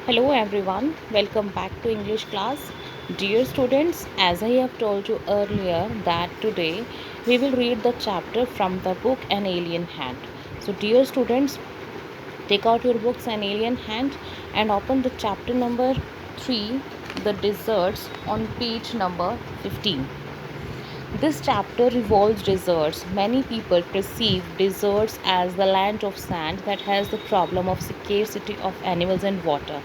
Hello everyone, welcome back to English class. Dear students, as I have told you earlier that today we will read the chapter from the book An Alien Hand. So dear students, take out your books An Alien Hand and open the chapter number 3, The Deserts, on page number 15. This chapter revolves deserts. Many people perceive deserts as the land of sand that has the problem of scarcity of animals and water.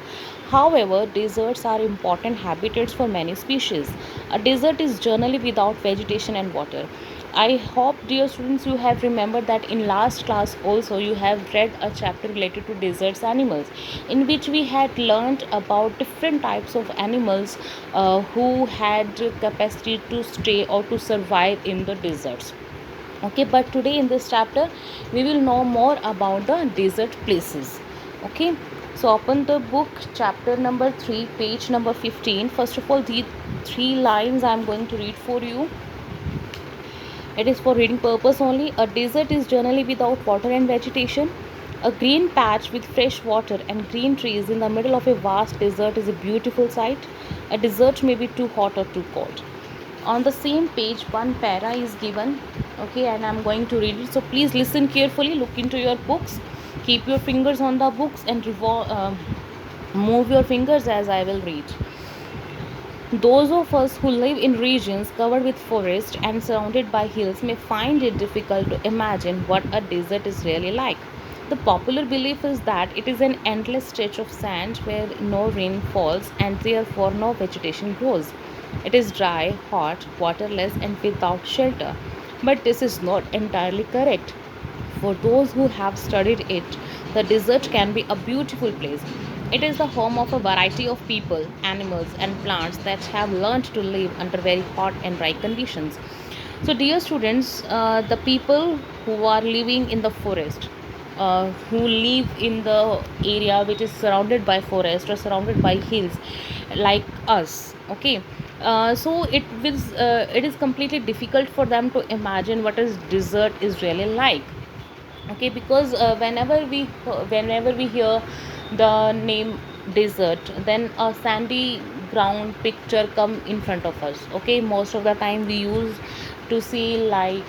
However, deserts are important habitats for many species. A desert is generally without vegetation and water. I hope, dear students, you have remembered that in last class also you have read a chapter related to deserts animals, in which we had learned about different types of animals who had capacity to stay or to survive in the deserts. Okay, but today in this chapter we will know more about the desert places. Okay, so open the book chapter number 3, page number 15. First of all, the three lines I am going to read for you. It is for reading purpose only. A desert is generally without water and vegetation. A green patch with fresh water and green trees in the middle of a vast desert is a beautiful sight. A desert may be too hot or too cold. On the same page, one para is given. Okay, and I'm going to read it. So please listen carefully, look into your books, keep your fingers on the books, and move your fingers as I will read. Those of us who live in regions covered with forest and surrounded by hills may find it difficult to imagine what a desert is really like. The popular belief is that it is an endless stretch of sand where no rain falls and therefore no vegetation grows. It is dry, hot, waterless, and without shelter. But this is not entirely correct. For those who have studied it, the desert can be a beautiful place. It is the home of a variety of people, animals, and plants that have learned to live under very hot and dry conditions. So, dear students, the people who are living in the forest, who live in the area which is surrounded by forest or surrounded by hills, like us, okay. It is completely difficult for them to imagine what is desert is really like. Okay, because whenever we hear the name desert, then a sandy ground picture come in front of us. Okay, most of the time we use to see like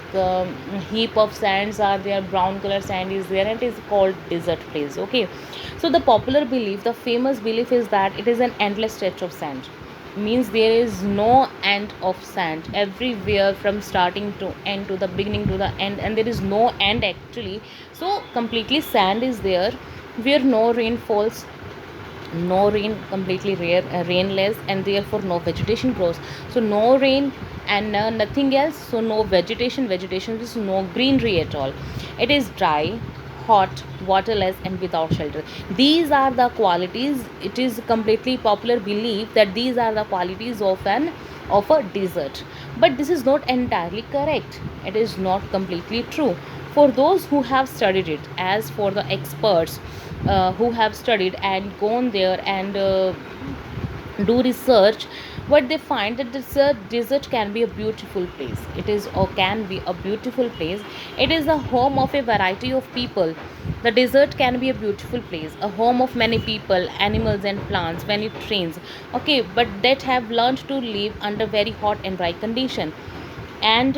heap of sands are there, brown color sand is there, and it is called desert place. Okay, so the popular belief, the famous belief is that it is an endless stretch of sand, means there is no end of sand everywhere from starting to end, to the beginning to the end, and there is no end actually. So completely sand is there, where no rain falls, no rain, completely rare, rainless, and therefore no vegetation grows. So no rain and nothing else, so no vegetation is no greenery at all. It is dry, hot, waterless, and without shelter. These are the qualities. It is completely popular belief that these are the qualities of a desert. But this is not entirely correct. It is not completely true. For those who have studied it, as for the experts who have studied and gone there and do research, what they find that desert can be a beautiful place. It is or can be a beautiful place. It is the home of a variety of people. The desert can be a beautiful place, a home of many people, animals, and plants when it rains. Okay, but that have learned to live under very hot and dry condition. And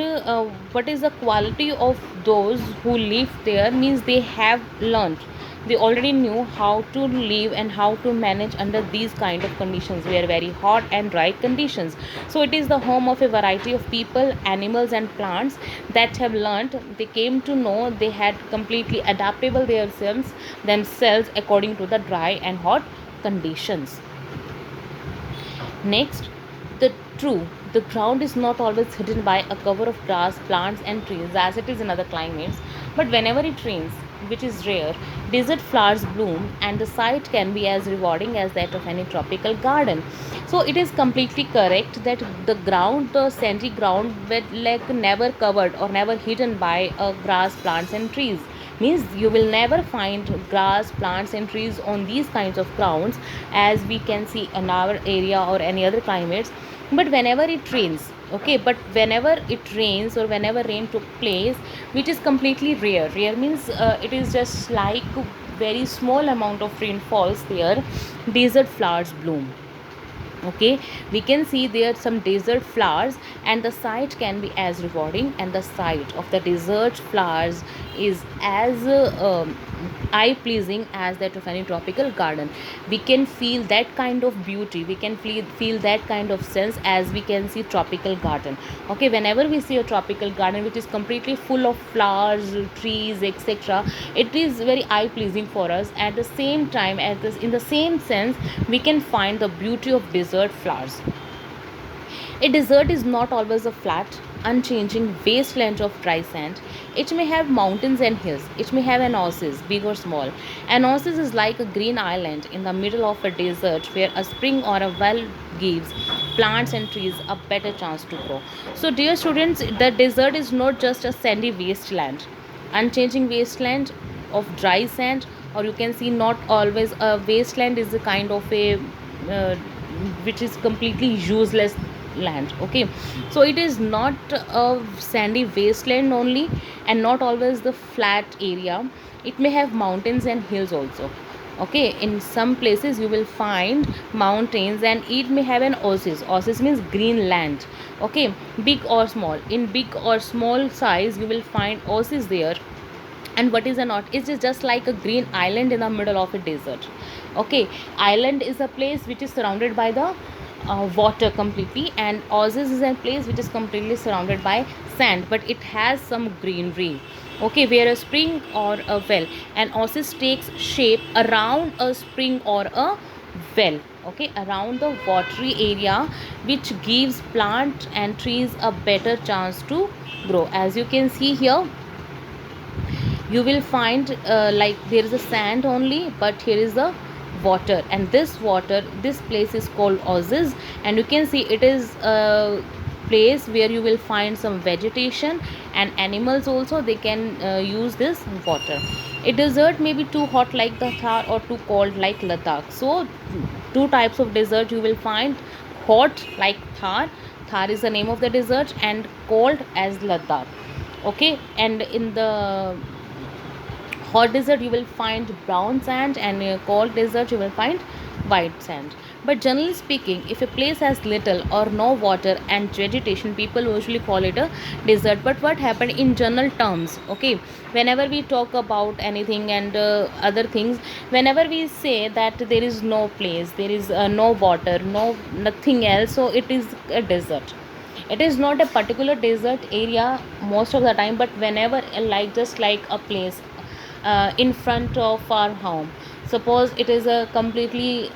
what is the quality of those who live there, means they have learned, they already knew how to live and how to manage under these kind of conditions, where very hot and dry conditions. So it is the home of a variety of people, animals, and plants that have learned, they came to know, they had completely adaptable themselves according to the dry and hot conditions. Next, the true. The ground is not always hidden by a cover of grass, plants, and trees as it is in other climates, but whenever it rains, which is rare, desert flowers bloom, and the sight can be as rewarding as that of any tropical garden. So it is completely correct that the ground, the sandy ground, with like never covered or never hidden by grass, plants, and trees, means you will never find grass, plants, and trees on these kinds of grounds as we can see in our area or any other climates. But whenever it rains, okay, but whenever it rains or whenever rain took place, which is completely rare, means it is just like very small amount of rain falls there, desert flowers bloom. Okay, we can see there some desert flowers, and the sight can be as rewarding, and the sight of the desert flowers is as eye pleasing as that of any tropical garden. We can feel that kind of beauty, we can feel that kind of sense as we can see tropical garden. Okay, whenever we see a tropical garden which is completely full of flowers, trees, etc., it is very eye pleasing for us. At the same time, at this, in the same sense, we can find the beauty of desert flowers. A desert is not always a flat, unchanging wasteland of dry sand. It may have mountains and hills. It may have an oasis, big or small. An oasis is like a green island in the middle of a desert where a spring or a well gives plants and trees a better chance to grow. So, dear students, the desert is not just a sandy wasteland, unchanging wasteland of dry sand, or you can see not always a wasteland is a kind of a uh, which is completely useless land. Okay, so it is not a sandy wasteland only, and not always the flat area. It may have mountains and hills also. Okay, in some places you will find mountains, and it may have an oasis. Oasis means green land. Okay, big or small, in big or small size you will find oasis there. And what is a knot? It is just like a green island in the middle of a desert. Okay, island is a place which is surrounded by the water completely, and oasis is a place which is completely surrounded by sand, but it has some greenery. Okay, where a spring or a well, an oasis takes shape around a spring or a well. Okay, around the watery area, which gives plant and trees a better chance to grow. As you can see here, you will find like there is a sand only, but here is the water, and this water, this place is called oasis. And you can see it is a place where you will find some vegetation, and animals also, they can use this water. A desert may be too hot like the Thar or too cold like Ladakh. So two types of desert you will find: hot like Thar, Thar is the name of the desert, and cold as Ladakh. Okay, and in the hot desert you will find brown sand, and in a cold desert you will find white sand. But generally speaking, if a place has little or no water and vegetation, people usually call it a desert. But what happened in general terms? Okay, whenever we talk about anything and other things, whenever we say that there is no place, there is no water, no nothing else, so it is a desert. It is not a particular desert area most of the time, but whenever, like just like a place in front of our home, suppose it is a completely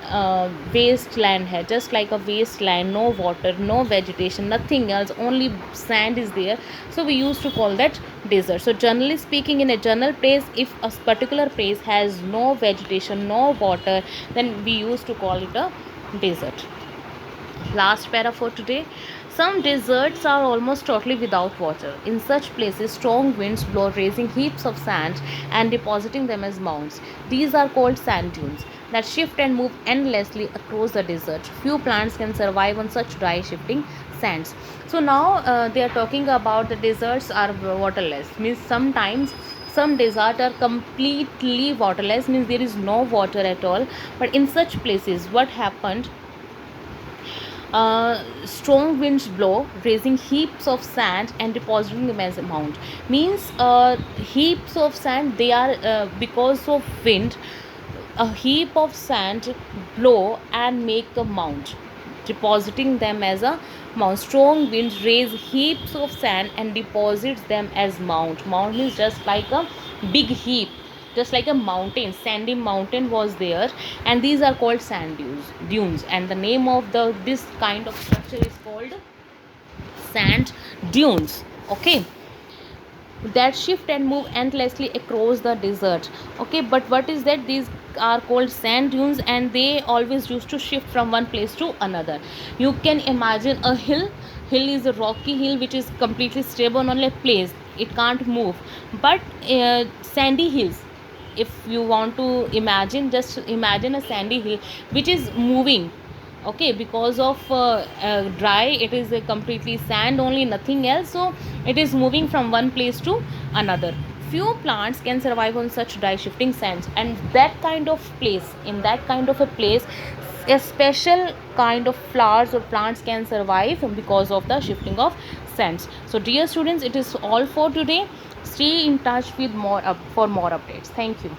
wasteland here, just like a wasteland, no water, no vegetation, nothing else, only sand is there, so we used to call that desert. So generally speaking, in a general place, if a particular place has no vegetation, no water, then we used to call it a desert. Last para for today. Some deserts are almost totally without water. In such places, strong winds blow, raising heaps of sand and depositing them as mounds. These are called sand dunes that shift and move endlessly across the desert. Few plants can survive on such dry, shifting sands. So now they are talking about the deserts are waterless. Means sometimes some deserts are completely waterless, means there is no water at all. But in such places, what happened? Strong winds blow, raising heaps of sand and depositing them as a mound. Means heaps of sand, they are because of wind, a heap of sand blow and make a mound, depositing them as a mound. Strong winds raise heaps of sand and deposits them as mound. Mound is just like a big heap, just like a mountain, sandy mountain was there, and these are called sand dunes, and the name of the this kind of structure is called sand dunes. Okay, that shift and move endlessly across the desert. Okay, but what is that? These are called sand dunes, and they always used to shift from one place to another. You can imagine a hill is a rocky hill which is completely stable on a place, it can't move. But sandy hills, if you want to imagine, just imagine a sandy hill which is moving. Okay, because of dry, it is completely sand only, nothing else, so it is moving from one place to another. few plants can survive on such dry shifting sands, and that kind of place, in that kind of a place, a special kind of flowers or plants can survive because of the shifting of sands. So dear students, it is all for today. Stay in touch with more for more updates. Thank you.